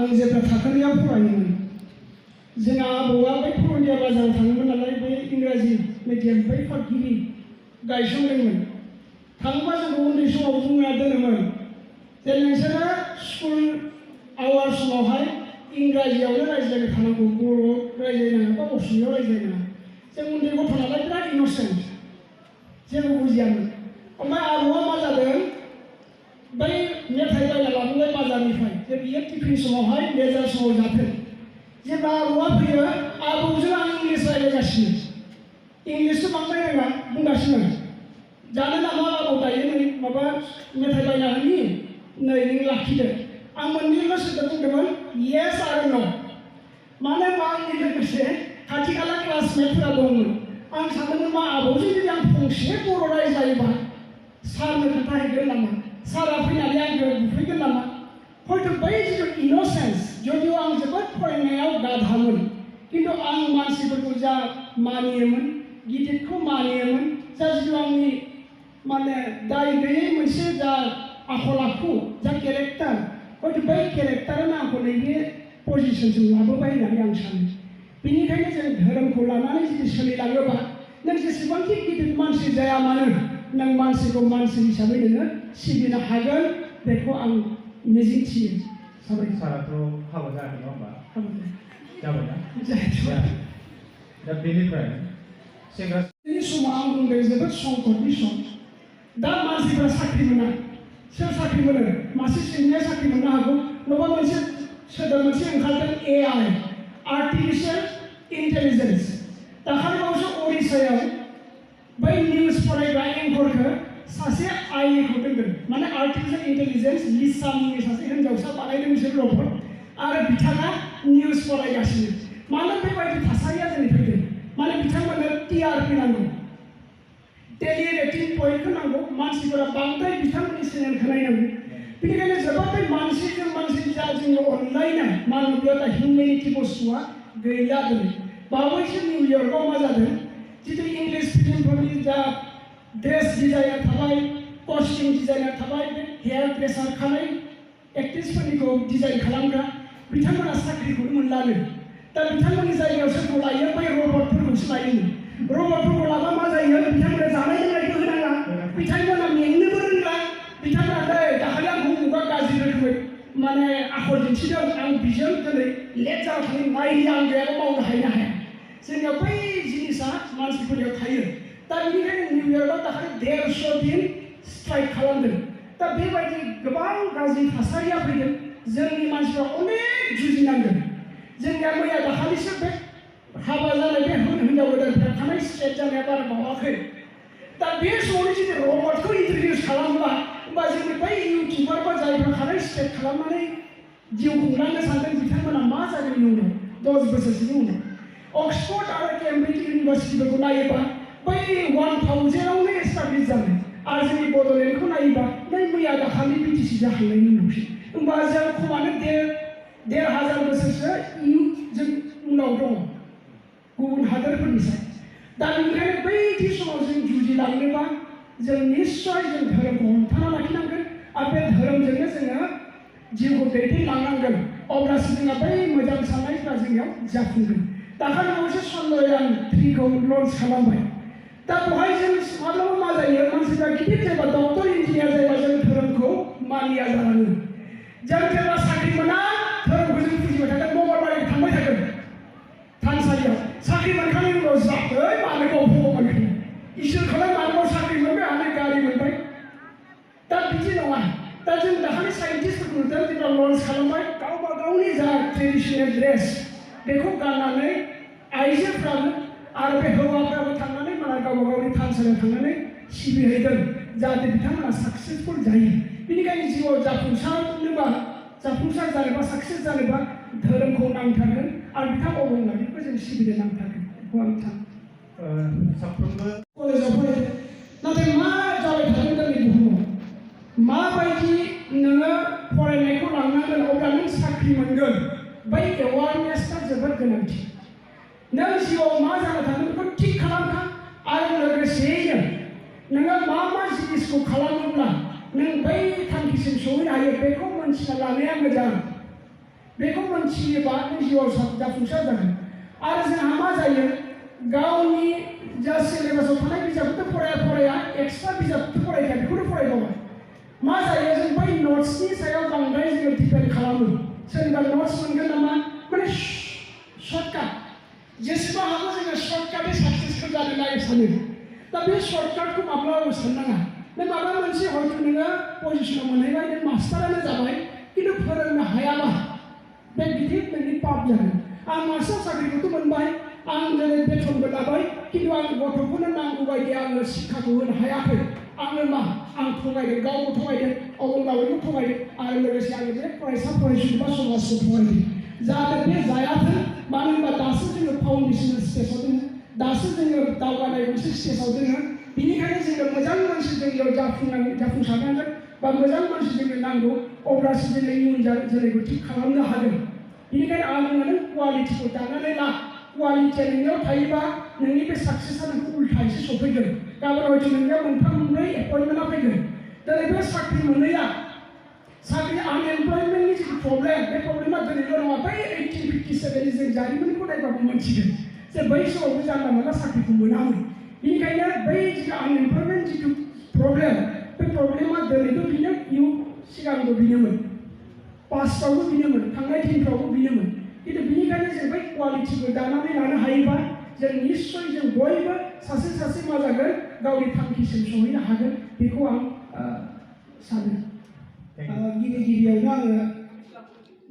आं जेब्ला थाखोनियाव फरायोमोन जोंहा आबौआ बै फुरुलिया बाजाराव थाङोमोन नालाय बे इंराजि मिडियाम बै फावगिरि गायसनदोंमोन थाङोबा जोंखौ उन्दै समाव बुंना दोनोमोन जे नोंसोरो स्कुल आवार समावहाय इंराजियावनो रायज्लायबाय थानांगौ बर' रायज्लायनाङा बा असमियाव रायज्लायनाङा जों उन्दै गथ' नालाय बिराद इन'सेन्ट जेबो बुजियामोन ओमफ्राय आबौआ मा जादों बै मेथाइ बायना लाबोबाय बाजारनिफ्राय जे बियो टिफिन समावहाय लेजार समाव जाथों जेब्ला आबौआ फैयो आबौजों आं इंलिस रायज्लायगासिनो इंलिसखौ बांद्राय रोङा बुंगासिनो जानो नामा आबौ दायो नै माबा मेथाइ बायना होनि नै नों लाखिदो आं मोननैल' सोदोब बुंदोंमोन येस आरो न' मानो होनबा आंनि लोगोसे खाथि खाला क्लासमेटफोरा दंमोन आं सानदोंमोन मा आबौजों जुदि आं फंसे बर' रायज्लायोबा सारनो खोन्थाहैगोन नामा सारा फैनानै आंखौ बुफैगोन नामा हयथ' बै जिथु इन'सेन्स जदिव आं जोबोद फरायनायाव गाधामोन खिन्थु आं मानसिफोरखौ जा मानियोमोन गिदिरखौ मानियोमोन जा जिथु आंनि माने दाय गैयै मोनसे जा आखल आखु जा केरेक्टार हयथ' बै केरेक्टारानो आंखौ नैबे पजिसनसिम लाबोबाय होननानै आं सानो बेनिखायनो जों धोरोमखौ लानानै जुदि सोलिलाङोबा नों जेसेबांखि गिदिर मानसि जाया मानो नों मानसिखौ मानसि हिसाबै नोङो सिबिनो हागोन बेखौ आं मिजिंथियो साबायखर साराथ' हाबा जायाखै नङा होमबा जाबायना दा बेनिफ्राय सेंग्रानि समाव आं बुंदों जोबोद संकटनि सम दा मानसिफोरा साख्रि मोना सोर साख्रि मोनो मासे सिंनिया साख्रि मोननो हागौ नङाबा मोनसे सोदोब मोनसे ओंखारदों AI आर्टिफिशियेल इन्टेलिजेन्स दाखालिबावसो उरिष्यायाव बै निउज फरायग्रा एंकरखौ सासे आइखौ दोनदों माने आर्टिफिशियेल इन्टेलिजेन्स लिसा मुंनि सासे हिन्जावसा बानायदों बिसोर रबट आरो बिथाङा निउज फरायगासिनो मानो बेबायदि थासारिया जोंनि फैदों माने बिथांमोननो TRP नांगौ डेलि रेटिं पइन्टखौ नांगौ मानसिफोरा बांद्राय बिथांमोननि चेनेलखौ नायनांगौ बेनिखायनो जोबोद बे मानसिजों मानसि जा जोंनि अनलायनाय मानबीयता हिउमेनिटि बुस्थुआ गैला दिनै बावैसो निउयर्कआव मा जादों जितु इंलिश फिल्मफोरनि जा ड्रेस डिजाइनार थाबाय कस्टिउम डिजाइनार थाबाय हेयार ड्रेसार खानाय एक्ट्रेसफोरनिखौ डिजाइन खालामग्रा बिथांमोना साख्रिखौनो मोनलानो दा बिथांमोननि जायगायाव सोरखौ लायो बै रबटफोरखौसो लायोनो रबटफोरखौ लाबा मा जायो बिथांमोना जानाय लोंनायखौ होनाङा बिथांमोना मेंनोबो रोंला बिथांमोना दाखालि आंखौ मुगा गाज्रि रोखोमै माने आखल दिन्थिदों आं बिजों दिनै लेट जाना थानाय नायनि आं गैयाबा मावनो हाया जोंनियाव बै जिनिसा मानसिफोरनियाव थायो दा बेनिखायनो निउयर्कआव दाखालि 150 दिन स्ट्राइक खालामदों दा बेबायदि गोबां गाज्रि थासारिया फैदों जोंनि मानसिफ्रा अनेक जुजिनांगोन जोंनिया मैया दाखालिसो बे हाबा जानाय बे हिन्जाव गोदानफ्रा थानाय स्ट्रेट जानाया बारा बावाखै दा बे समावनो जुदि रबटखौ इन्ट्रडिउस खालामोबा होमबा जोंनि बै इउटिउबार बा जायफ्रा खानाय स्ट्रेट खालामनानै जिउ खुंलांनो सानदों बिथांमोना मा जागोन इयुनाव 10 बोसोरसोनि उनाव अक्सफर्ड आरो केम्ब्रिज इउनिभार्सिटिफोरखौ नायोबा बै 1000आवनो एस्टाब्लिश जानाय आरो जोंनि बड'लेण्डखौ नायोबा नै मैया दाखालि BTC जाखांनायनि उनावसो होमबा जों खमानो 1,500 बोसोरसो जों उनाव दङ गुबुन हादोरफोरनिफ्राय दा बेनिखायनो बैदि समाव जों जुजिलांनोबा जों निश्चय जों धोरोमखौ हमथाना लाखिनांगोन आरो बे धोरोमजोंनो जोङो जिउखौ दैदेनलांनांगोन अब्लासो जोंहा बै मोजां साननायफ्रा जोंनियाव जाफुंगोन दाखालिबावसो चन्द्रयान 3खौ लन्च खालामबाय दा बेवहाय जों माब्लाबा मा जायो मानसिफ्रा गिदिर जायोबा डक्टर इन्जिनियार जायोबा जों धोरोमखौ मानिया जालाङो जों जेब्ला साख्रि मोना धोरोमखौ जों फुजिबाय थागोन मंगलबारै थांबाय थागोन थानसालियाव साख्रि मोनखांनायनि उनाव जाबै मानो गाव भगबान होनो इसोरखौलाय मानो साख्रि मोनबाय आरो गारि मोनबाय दा बिदि नङा दा जों दाखालि साइन्टिस्टफोरखौ नुदों जेब्ला लन्च खालामबाय गावबा गावनि जा ट्रेडिसनेल ड्रेस बेखौ गाननानै आइजोफ्राबो आरो बे हौवाफ्राबो थांनानै माने गावबा गावनि थानसालियाव थांनानै सिबिहैदों जाहाथे बिथांमोना साक्सेसफुल जायो बेनिखायनो जिउआव जाफुंसार जानोबा साक्सेस जानोबा धोरोमखौ नांथारगोन आरो बिथां अबंलारिखौ जों सिबिनो नांथारगोन बेखौ आं साफ्रोमबो कलेजाव फरायदों नाथाय मा जाबाय थादों जोंनि बुहुमाव माबायदि नोङो फरायनायखौ लांनांगोन अब्ला नों साख्रि मोनगोन बै एवारनेसआ जोबोद गोनांथि नों जिउआव मा जानो थादों बेखौ थिग खालामखा आरो लोगोसेयैनो नोङो मा जिनिसखौ खालामोब्ला नों बै थांखिसिम सहैनो हायो बेखौ मोनथिना लानाया मोजां बेखौ मोनथियोबा नों जिउआव जाफुंसार जागोन। आरो जोंहा मा जायो गावनि जा सिलेबासाव थानाय बिजाबखौथ' फराया एक्सट्रा बिजाबखौथ' फरायखाया बेखौनो फरायबावबाय। मा जायो जों बै नट्सनि सायाव बांद्राय जोङो डिपेन्ड खालामो। सोरनिबा नट्स मोनगोन नामा माने सर्टकाट जेसेबां हागौ जोङो सर्टकाटै साक्सेसफुल जानो सानो। दा बे सर्टकाटखौ माब्लाबाबो साननाङा। नों माबा मोनसे हयथ' नोङो पजिसनाव मोनहैबाय नों मास्टारानो जाबाय खिन्थु फोरोंनो हायाबा बे गिदिर नोंनि पाप जागोन। आं मास्टार साख्रिखौथ' मोनबाय आं दिनै बेथनबो लाबाय खिन्थु आं गथ'फोरनो नांगौ बायदि आङो शिक्षाखौ होनो हायाखै। आङो मा आं थगायदों गावखौ थगायदों अबंलावरिखौ थगायदों आरो लोगोसे आङो बे फरायसा फरायसुलि बा समाजखौ थगायदों। जाहाथे बे जायाथों मानो होनबा दासो जोङो फाउन्डेसनेल स्टेजाव दङ दासो जोङो दावगानाय मोनसे स्टेजाव दङ। बेनिखायनो जोङो मोजां मानसि जोंनियाव जाफुंसारनांगोन बा मोजां मानसि जोंनो नांगौ अब्लासो जोङो इयुन जोलैखौ थिग खालामनो हागोन। बेनिखायनो आं बुङो क्वालिटिखौ दानानै ला। क्वालिटिया नोंनियाव थायोबा नोंनि बे साक्सेसआ नोंखौ उल्थायैसो सफैगोन। गाबोन हयथ' नोंनियाव मोनथाम मोनब्रै एपइन्टमेन्टआ फैगोन। दिनै बे साख्रि मोनैया साख्रि आनएमप्लयमेन्टनि जिथु प्रब्लेम बे प्रब्लेमा दिनैल' नङा बै 1857नि जों जारिमिनखौ नायबाबो मोनथिगोन जे बै समावबो जानला मोनला साख्रिखौ मोनामोन। बेनिखायनो बै जिथु आनएमप्लयमेन्ट जिथु प्रब्लेम बे प्रब्लेमा दिनैबो बेनो सिगांबो बेनोमोन पास्टआवबो बेनोमोन थांनाय दिनफ्रावबो बेनोमोन। खिन्थु बेनिखायनो जों बै क्वालिटिखौ दानानै लानो हायोबा जों निस्सय जों बयबो सासे मा जागोन गावनि थांखिसिम सहैनो हागोन बेखौ आं सानो। गिबियावनो आङो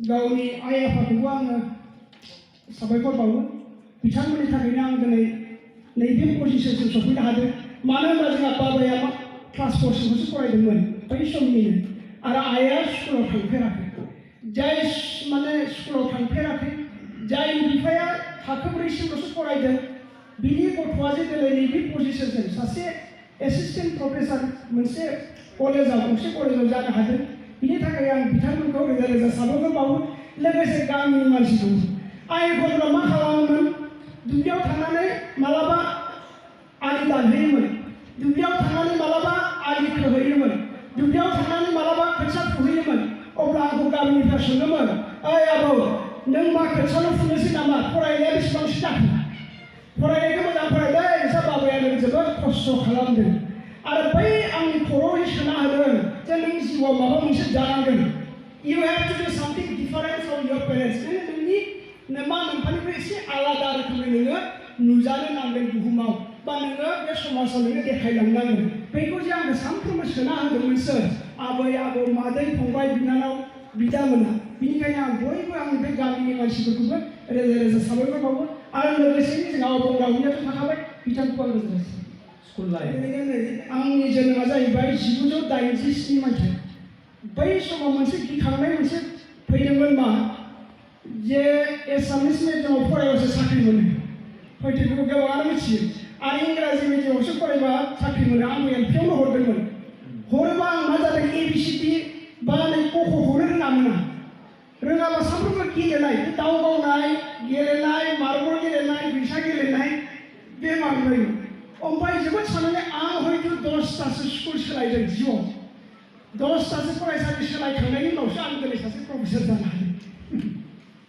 गावनि आइ आफाखौबो आङो साबायखर बावो। बिथांमोननि थाखायनो आं दिनै नैबे पजिसनसिम सफैनो हादों। मानो होनबा जोंहा बाबाया क्लास 4सिमखौसो फरायदोंमोन बै समनिनो आरो आइआ स्कुलाव थांफेराखै। जाय माने स्कुलाव थांफेराखै जायनि बिफाया थाखो 4सिमल'सो फरायदों बिनि गथ'आ जे दिनै नैबे पजिसनसिम सासे एसिस्टेन्ट प्रफेसार मोनसे कलेजाव जानो हादों। बिनि थाखाय आं बिथांमोनखौ रोजा रोजा साबायखर बावो। लोगोसे गामिनि मानसिखौ आइ आफाफोरा मा खालामोमोन दुब्लियाव थांनानै मालाबा आलि दानहैयोमोन दुब्लियाव थांनानै मालाबा आलि खोहैयोमोन दुब्लियाव थांनानै मालाबा खोथिया फुहैयोमोन। अब्ला आंखौ गामिनिफ्राय सोङोमोन ओइ आबौ नों मा खोथियाल' फुनोसै नामा फरायनाया बेसेबांसो जाखो फरायनायखौ मोजां फरायदों नोंस्रा बाबाया नों जोबोद खस्थ' खालामदों आरो बै आंनि खर'आव सोना होदों जे नों जिउआव माबा मोनसे जानांगोन। इउ हेभ टु डु सामथिं डिफारेन्ट फ्रम इयर पेरेन्टस। नोंनि मा नोंथांनिफ्राय एसे आलादा रोखोमै नोङो नुजानो नांगोन बुहुमाव बा नोङो बे समाजाव नोङो देखायलांनांगोन। बेखौ जे आंनो सानफ्रोमबो सोना होदोंमोन सोर आबै आबौ मादै फंबाय बिनानाव बिदामोना। बेनिखायनो आं बयबो आंनि बे गामिनि मानसिफोरखौबो रोजा रोजा साबायखर बावो आरो लोगोसेनो जोंहा अबंलावरियाथ' थाखाबाय बिथांखौ आं रोजा स्कुल लाइफ आंनि जोनोमा जाहैबाय 1987 मायथाइ। बै समाव मोनसे गिखांनाय मोनसे फैदोंमोन मा जे एसामिस मिडियामाव फरायबासो साख्रि मोनो हयथ' बेखौ गोबाङानो मिथियो आरो इंराजि मिडियामावसो फरायबा साख्रि मोनो। आंबो एलपियावनो हरदोंमोन हरोबा आं मा जादों एबिसिडि बा नै कख'खौनो रोङाबा सानफ्रोमबो गेलेनाय दाउ गावनाय गेलेनाय मार्बल गेलेनाय फैसा गेलेनाय बे माबायो। ओमफ्राय जोबोद साननानै आं हयथ' 10थासो स्कुल सोलायदों जिउआव 10थासो फरायसालि सोलायखांनायनि उनावसो आं दिनै सासे प्रफेसार जानो हादों।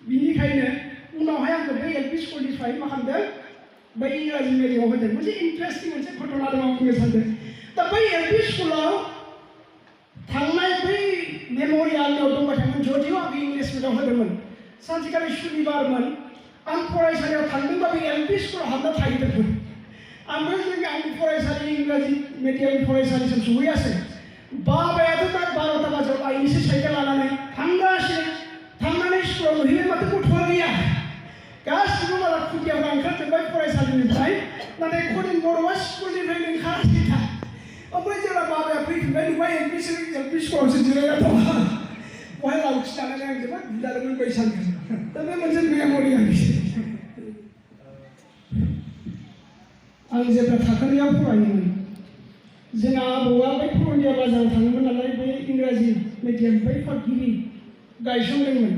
बिनिखायनो उनावहाय आंखौ बै एलपि स्कुलनिफ्राय मा खालामदों बै इंराजि मिडियामाव होदों। मोनसे इन्टारेस्टिं मोनसे घटना दं आं बुंनो सानदों। दा बै एलपि स्कुलाव थांनाय बै मेम'रियेलाव दंबाय थायोमोन जदिअ आं इंलिस मिडियाम होदोंमोन। सानसेखालि सुनिबारमोन आं फरायसालियाव थांदोंबा बे एलपि स्कुलाव हाबना थाहैदोंमोन। आंबो आंनि फरायसालि इंराजि मिडियामनि फरायसालिसिम सहैयासै। बाबायाथ' दा 12ता बाजियाव लायनोसै साइकेल लानानै थांनानै स्कुलाव नुहैबाय माथो गथ'आ गैया गासिबो माला खुदियाफ्रा ओंखारजोब्बाय फरायसालिनिफ्राय नाथाय खदिन बर'आ स्कुलनिफ्रायनो ओंखाराखै दा। ओमफ्राय जेब्ला बाबाया फैफिनबाय नुबाय एलपि स्कुलावसो जिरायना दं बहाय लावथि लानानै आं जोबोद बुजादोंमोन बै सानखौ। दा बे मोनसे मेम'रि आं जेब्ला थाखोनियाव फरायोमोन जोंहा आबौआ बै पुरुलिया बाजाराव थाङोमोन नालाय बै इंराजि मिडियाम बै गिबि गायसनदोंमोन।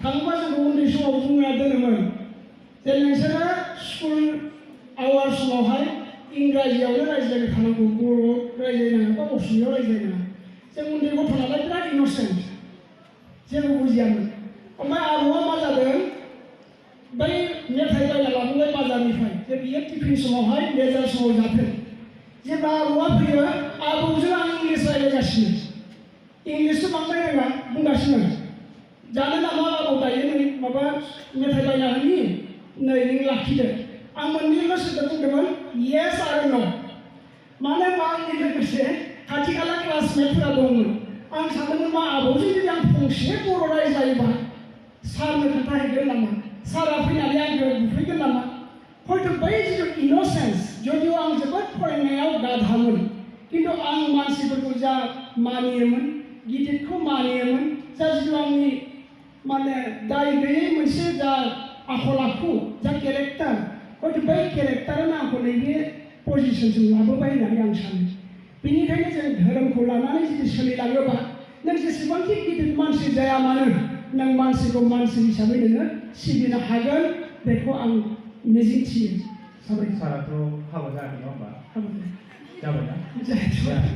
थाङोबा जोंखौ उन्दै समाव बुंना दोनोमोन जे नोंसोरो स्कुल आवार समावहाय इंराजियावनो रायज्लायबाय थानांगौ बर' रायज्लायनाङा बा असमियाव रायज्लायनाङा। जों उन्दै गथ' नालाय बिराद इन'सेन्ट जेबो बुजियामोन। ओमफ्राय आबौआ मा जादों बै मेथाइ बायना लाबोबाय बाजारनिफ्राय जे बियो टिफिन समावहाय लेजार समाव जाथों जेब्ला आबौआ फैयो आबौजों आं इंलिस रायज्लायगासिनो इंलिसखौ बांद्राय रोङा बुंगासिनो जानो नामा आबौ दायो नै माबा मेथाइ बायना होनि नै नों लाखिदो आं मोननैल' सोदोब बुंदोंमोन येस आरो न' मानो होनबा आंनि लोगोसे खाथि खाला क्लासमेटफोरा दंमोन आं सानदोंमोन मा आबौजों जुदि आं फंसे बर' रायज्लायोबा सारनो खोन्थाहैगोन नामा सारा फैनानै आंखौ बुफैगोन नामा हयथ' बै जिथु इन'सेन्स जदिव आं जोबोद फरायनायाव गाधामोन खिन्थु आं मानसिफोरखौ जा मानियोमोन गिदिरखौ मानियोमोन जा जिथु आंनि माने दाय गैयै मोनसे जा आखल आखु जा केरेक्टार हयथ' बै केरेक्टारानो आंखौ नैबे पजिसनसिम लाबोबाय होननानै आं सानो बेनिखायनो जों धोरोमखौ लानानै जुदि सोलिलाङोबा नों जेसेबांखि गिदिर मानसि जाया मानो नों मानसिखौ मानसि हिसाबै नोङो सिबिनो हागोन बेखौ आं मिजिंथियो साबायखर साराथ' हाबा जायाखै नङा होमबा जाबायना जायाखै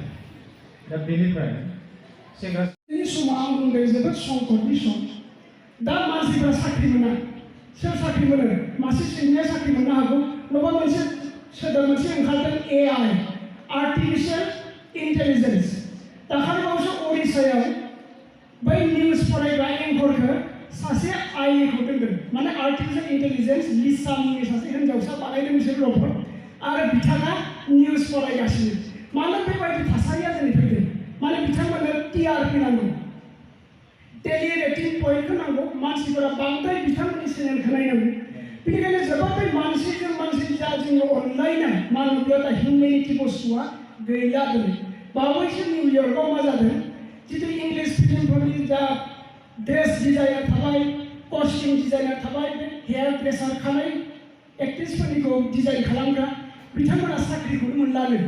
दा बेनिफ्राय सेंग्रा बे समाव आं बुंदों जोबोद संकटनि सम दा मानसिफ्रा साख्रि मोना सोर साख्रि मोनो मासे सैमाया साख्रि मोननो हागौ नङाबा मोनसे सोदोब मोनसे ओंखारदों AI आर्टिफिशियेल इन्टेलिजेन्स दाखालि बावैसो उरिष्यायाव बै निउज फरायग्रा एंकरखौ सासे आइखौ दोनदों माने आर्टिफिशियेल इन्टेलिजेन्स लिसा मुंनि सासे हिन्जावसा बानायदों बिसोर रबट आरो बिथाङा निउज फरायगासिनो मानो बेबायदि थासारिया दिनै फैदों माने बिथांमोननो TRP नांगौ डेलि रेटिं पइन्टखौ नांगौ मानसिफोरा बांद्राय बिथांमोननि चेनेलखौ नायनांगौ बेनिखायनो जोबोद बे मानसिजों मानसि जा जोंनि अनलायनाय मानबीयता हिउमेनिटि बुस्थुआ गैला दिनै बावैसो निउयर्कआव मा जादों जितु इंलिश फिल्मफोरनि जा ड्रेस डिजाइनार थाबाय कस्टिउम डिजाइनार थाबाय हेयार ड्रेसार खानाय एक्ट्रेसफोरनिखौ डिजाइन खालामग्रा बिथांमोना साख्रिखौनो मोनलानो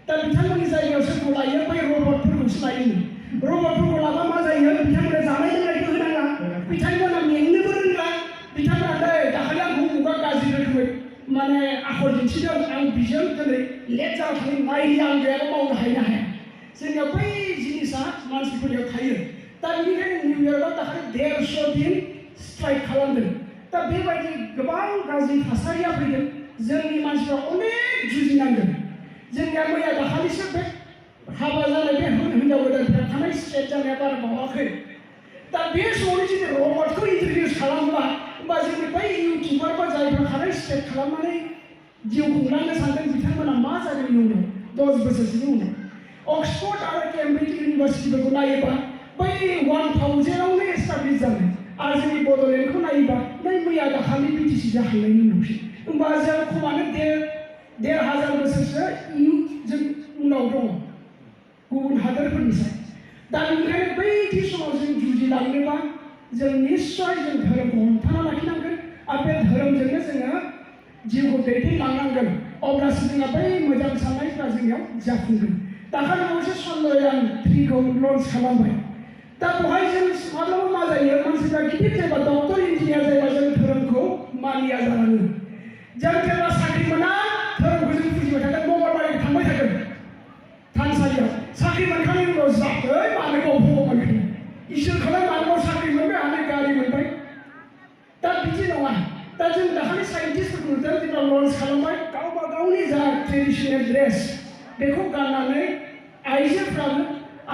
दा बिथांमोननि जायगायाव सोरखौ लायो बै रबटफोरखौसो लायोनो रबटफोरखौ लाबा मा जायो बिथांमोना जानाय लोंनायखौ होनाङा बिथांमोना मेंनोबो रोंला बिथांमोना दाखालि आंखौ बबेबा गाज्रि रोखोमै माने आखल दिन्थिदों आं बिजों दिनै लेट जानानै नायनो आं गैयाबा मावनो हाया जोंनियाव बै जिनिसा मानसिफोरनियाव थायो दा बेनिखायनो निउयर्कआव दाखालि 150 दिन स्ट्राइक खालामदों दा बेबायदि गोबां गाज्रि थासारिया फैदों जोंनि मानसिफ्रा अनेक जुजिनांगोन जोंनिया मैया दाखालिसो बे हाबा जानाय बे हिन्जाव गोदानफ्रा थानाय स्ट्रेट जानाया बारा बावाखै दा बे समावनो जुदि रबटखौ इन्ट्रडिउस खालामोबा होमबा जोंनि बै इउटिउबार बा जायफ्रा खानाय स्ट्रेट खालामनानै जिउ खुंलांनो सानदों बिथांमोना मा जागोन इयुनाव 10 बोसोरसोनि उनाव अक्सफर्ड आरो केम्ब्रिज इउनिभार्सिटिफोरखौ नायोबा बै 1000आवनो एस्टाब्लिश जानाय आरो जोंनि बड'लेण्डखौ नायोबा नै मैया दाखालि BTC जाखांनायनि उनावसो होमबा जों खमानो 1,500 बोसोरसो जों उनाव दङ गुबुन हादोरफोरनिफ्राय दा बेनिखायनो बैदि समाव जों जुजिलांनोबा जों निश्चय जों धोरोमखौ हमथाना लाखिनांगोन आरो बे धोरोमजोंनो जोङो जिउखौ दैदेनलांनांगोन अब्लासो जोंहा बै मोजां साननायफ्रा जोंनियाव जाफुंगोन दाखालि बावैसो चन्द्रयान 3खौ लन्च खालामबाय दा बेवहाय जों माब्लाबा मा जायो मानसिफ्रा गिदिर जायोबा डक्टर इन्जिनियार जायोबा जों धोरोमखौ मानिया जालाङो जों जेब्ला साख्रि मोना धोरोमखौ जों फुजिबाय थागोन मंगलबारै थांबाय थागोन थानसालियाव साख्रि मोनखांनायनि उनाव जाखै मानो गाव भगबानखौ इसोरखौलाय मानो साख्रि मोनबाय आरो गारि मोनबाय दा बिदि नङा दा जों दाखालि साइन्टिस्टफोरखौ नुदों जेब्ला लन्च खालामबाय गावबा गावनि जा ट्रेडिसनेल ड्रेस बेखौ गाननानै आइजोफ्राबो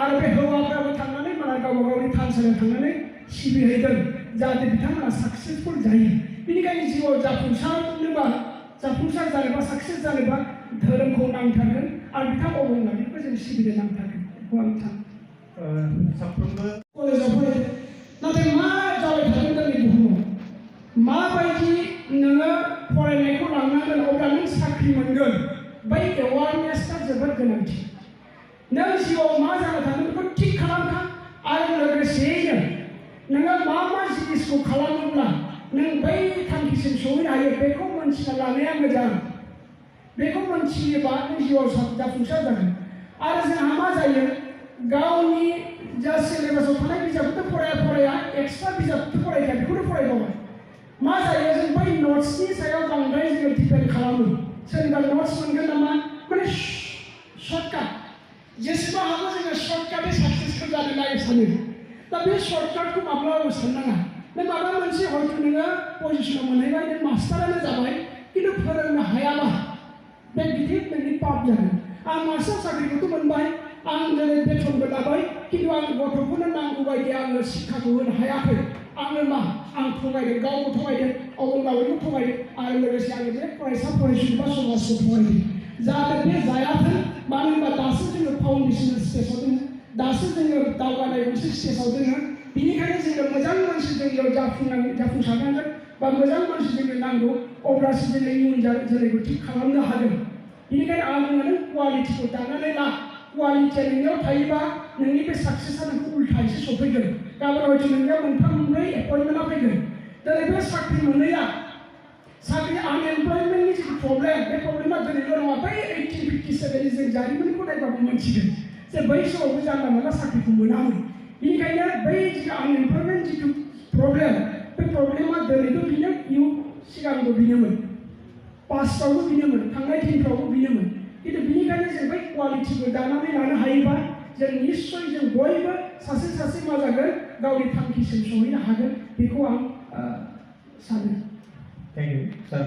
आरो बे हौवाफ्राबो थांनानै माने गावबा गावनि थानसालियाव थांनानै सिबिहैदों जाहाथे बिथांमोना साक्सेसफुल जायो बेनिखायनो जिउआव जाफुंसार जानोबा साक्सेस जानोबा धोरोमखौ नांथारगोन आरो बिथां अबंलारिखौ जों सिबिनो नांथारगोन बेखौ आं सानो साफ्रोमबो कलेजाव फरायदों नाथाय मा जाबाय थादों जोंनि बुहुमाव माबायदि नोङो फरायनायखौ लांनांगोन अब्ला नों साख्रि मोनगोन बै एवारनेसआ जोबोद गोनांथि नों जिउआव मा जानो थादों बेखौ थिग खालामखा आरो लोगोसेयैनो नोङो मा जिनिसखौ खालामोब्ला नों बै थांखिसिम सहैनो हायो बेखौ मोनथिना लानाया मोजां बेखौ मोनथियोबा नों जिउआव जाफुंसार जागोन आरो जोंहा मा जायो गावनि जा सिलेबासाव थानाय बिजाबखौथ' फराया एक्सट्रा बिजाबखौथ' फरायखाया बेखौनो फरायबावबाय मा जायो जों बै नट्सनि सायाव बांद्राय जोङो डिपेन्ड खालामो सोरनिबा नट्स मोनगोन नामा माने सर्टकाट जेसेबां हागौ जोङो सर्टकाटै साक्सेसफुल जानो नागिर सानो दा बे सर्टकाटखौ माब्लाबाबो साननाङा नों माबा मोनसे हयथ' नोङो पजिसनाव मोनहैबाय नों मास्टारानो जाबाय खिन्थु फोरोंनो हायाबा बे गिदिर नोंनि पाप जागोन आं मास्टार साख्रिखौथ' मोनबाय आं दिनै बेथनबो लाबाय खिन्थु आं गथ'फोरनो नांगौ बायदि आङो शिक्षाखौ होनो हायाखै आङो मा आं थगायदों गावबो थगायदों अबंलावरिखौ थगायदों आरो लोगोसे आङो बे फरायसा फरायसुलि बा समाजखौ थगायदों जाहाथे बे जायाथों मानो होनबा दासो जोङो फाउन्डेसन स्टेजाव दङ दासो जोङो दावगानाय मोनसे स्टेजाव दङ बेनिखायनो जोङो मोजां मानसि जोंनियाव जाफुंसारनांगोन बा मोजां मानसि जोंनो नांगौ अब्लासो जोङो इयुन जोलैखौ थिग खालामनो हागोन बेनिखायनो आं बुङो क्वालिटिखौ दानानै ला क्वालिटिया नोंनियाव थायोबा नोंनि बे साक्सेसआ नोंखौ उल्थायैसो सफैगोन गाबोन हयथ' नोंनियाव मोनथाम मोनब्रै एपइन्टमेन्टआ फैगोन दिनै बे साख्रि मोनैया साख्रि आनएमप्लयमेन्टनि जिथु प्रब्लेम बे प्रब्लेमा दिनैल' नङा बै 1857 जों जारिमिनखौ नायबाबो मोनथिगोन जे बै समावबो जानला मोनला साख्रिखौ मोनामोन बेनिखायनो बै जिथु आनएमप्लयमेन्ट जिथु प्रब्लेम बे प्रब्लेमा दिनैबो बेनो सिगांबो बेनोमोन पास्टआवबो बेनोमोन थांनाय दिनफ्रावबो बेनोमोन खिन्थु बेनिखायनो जों बै क्वालिटिखौ दानानै लानो हायोबा जों निस्सय जों बयबो सासे मा जागोन गावनि थांखिसिम सहैनो हागोन बेखौ आं सानो। Thank you sir.